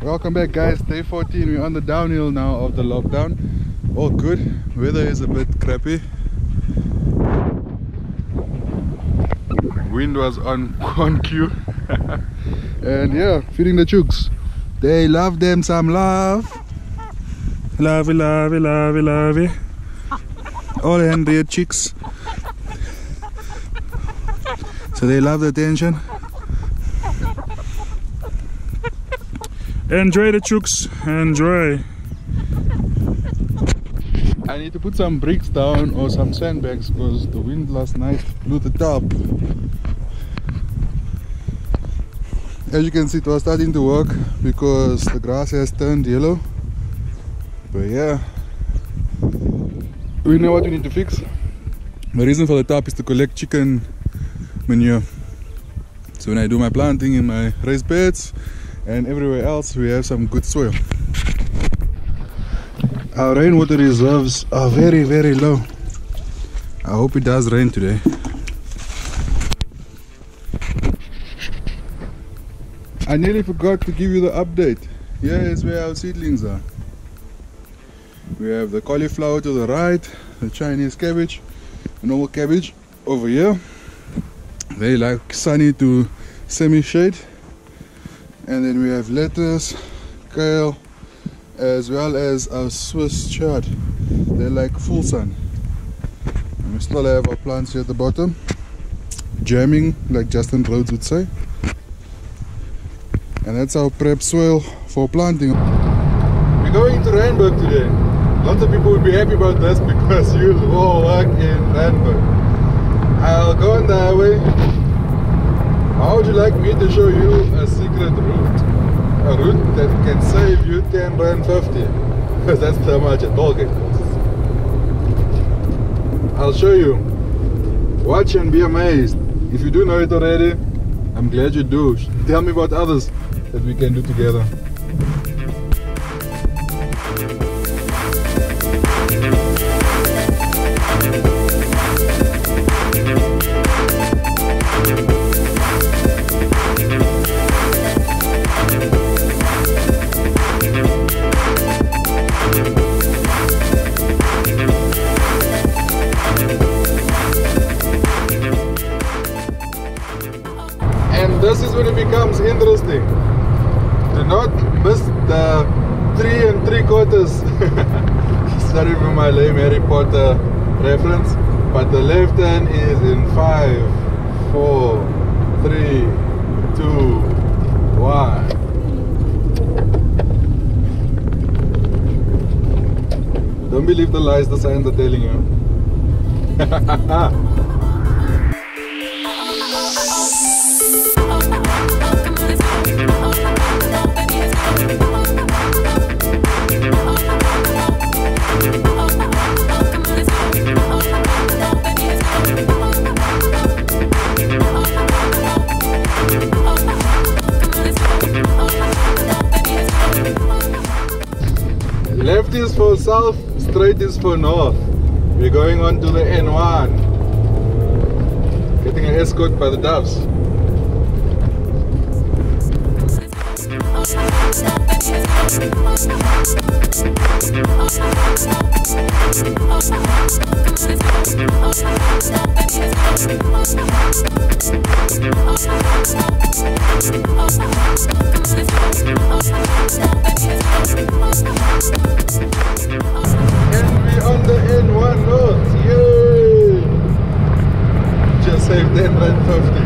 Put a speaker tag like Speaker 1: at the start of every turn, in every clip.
Speaker 1: Welcome back guys, day 14, we're on the downhill now of the lockdown. All good, weather is a bit crappy. Wind was on cue. And yeah, feeding the chooks. They love them some love. Lovey, lovey, lovey, lovey. All 100 chicks. So they love the attention. Enjoy the chooks, enjoy. I need to put some bricks down or some sandbags because the wind last night blew the top. As you can see, it was starting to work because the grass has turned yellow. But yeah, we know what we need to fix. The reason for the top is to collect chicken manure. So when I do my planting in my raised beds and everywhere else, we have some good soil. Our rainwater reserves are very, very low. I hope it does rain today. I nearly forgot to give you the update. Here is where our seedlings are. We have the cauliflower to the right, the Chinese cabbage, the normal cabbage over here. They like sunny to semi-shade. And then we have lettuce, kale, as well as our Swiss chard. They like full sun. And we still have our plants here at the bottom, jamming like Justin Rhodes would say. And that's our prep soil for planting. We're going to Randburg today. Lots of people will be happy about this because you all work in Randburg. I'll go on the highway. How would you like me to show you a secret route? A route that can save you 10 Rand 50. Because that's how much a toll gate costs. I'll show you. Watch and be amazed. If you do know it already, I'm glad you do. Tell me about others that we can do together. And this is when it becomes interesting. Do not miss the 3 3/4. Sorry for my lame Harry Potter reference, but the left hand is in 5, 4, 3, 2, 1. Don't believe the lies the signs are telling you. Left is for south, straight is for north. We're going on to the N1. Getting an escort by the doves. And we're on the N1 North. Yay! Just saved 10 Rand 50.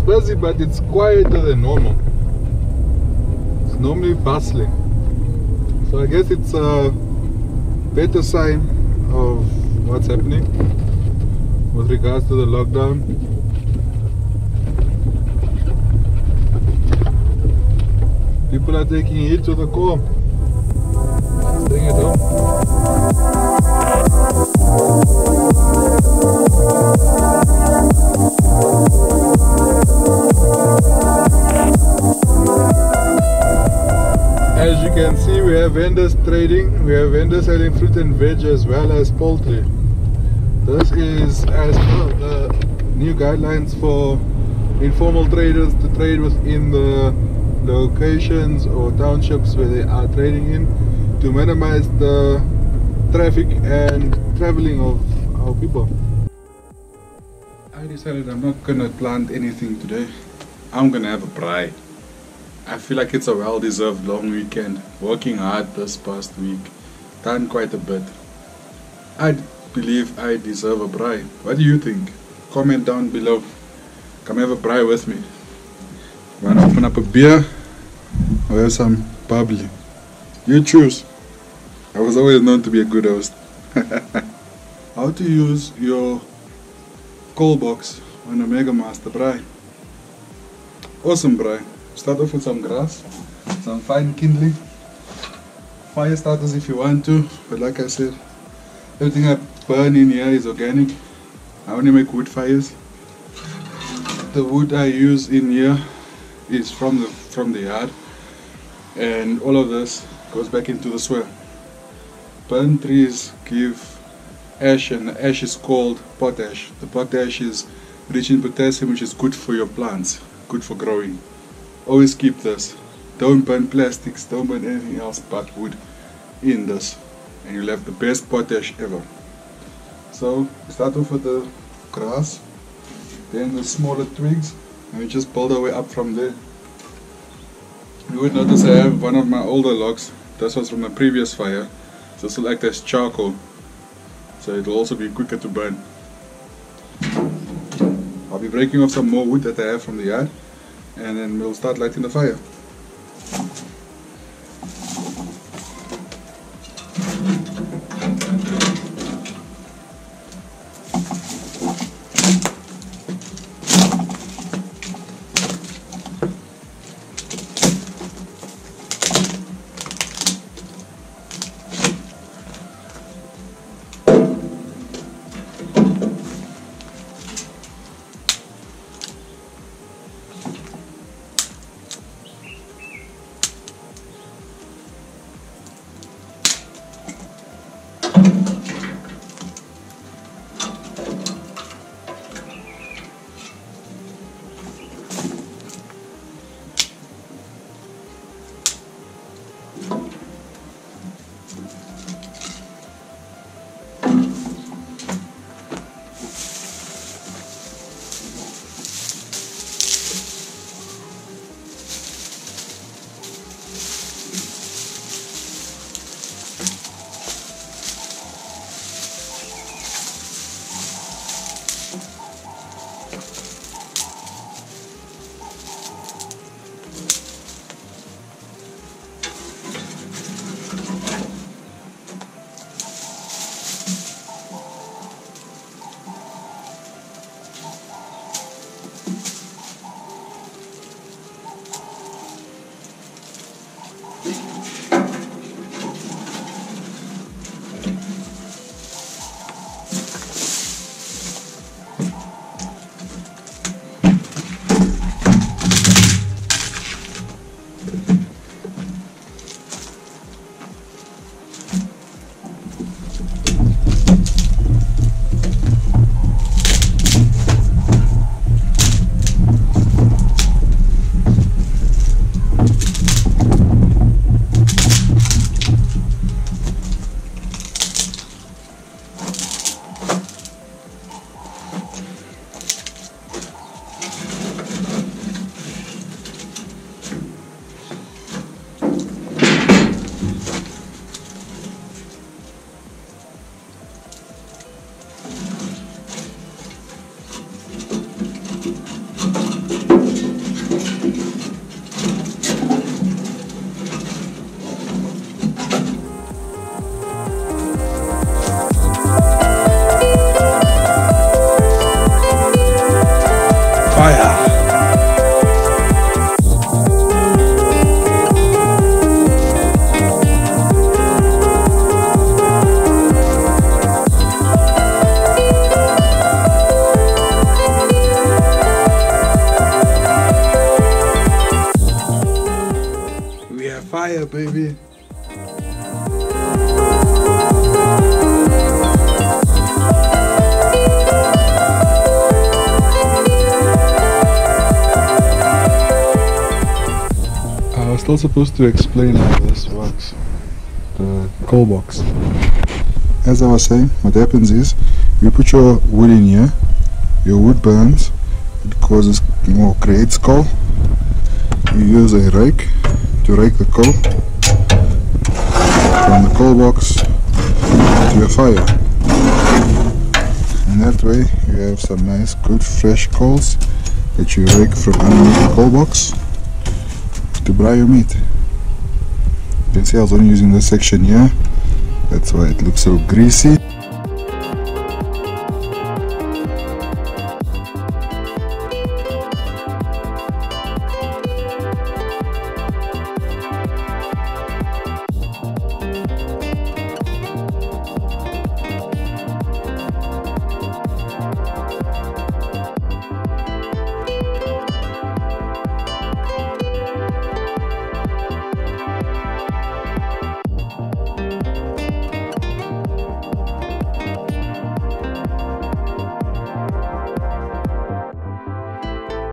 Speaker 1: busy, but it's quieter than normal. It's normally bustling. So I guess it's a better sign of what's happening with regards to the lockdown. People are taking heed to the core, staying at home. As you can see, we have vendors trading, we have vendors selling fruit and veg as well as poultry. This is as per the new guidelines for informal traders to trade within the locations or townships where they are trading in, to minimize the traffic and traveling of our people. I decided I'm not gonna plant anything today. I'm gonna have a braai. I feel like it's a well-deserved long weekend. Working hard this past week, done quite a bit. I believe I deserve a braai. What do you think? Comment down below. Come have a braai with me. Want to open up a beer or have some bubbly? You choose. I was always known to be a good host. How to use your coal box on a Mega Master braai. Awesome braai. Start off with some grass, some fine kindling, fire starters if you want to, but like I said, everything I burn in here is organic. I only make wood fires. The wood I use in here is from the yard, and all of this goes back into the soil. Burnt trees give ash, and the ash is called potash. The potash is rich in potassium, which is good for your plants, good for growing. Always keep this. Don't burn plastics, don't burn anything else but wood in this, and you'll have the best potash ever. So start off with the grass, then the smaller twigs, and we just build our way up from there. You would notice I have one of my older logs. This was from the previous fire, so this will act as charcoal, so it will also be quicker to burn. I'll be breaking off some more wood that I have from the yard, and then we'll start lighting the fire. still supposed to explain how this works. The coal box. As I was saying, what happens is you put your wood in here, your wood burns, it causes or creates coal. You use a rake to rake the coal from the coal box to your fire, and that way you have some nice good fresh coals that you rake from underneath the coal box to braai your meat. You can see I was only using this section here, that's why it looks so greasy.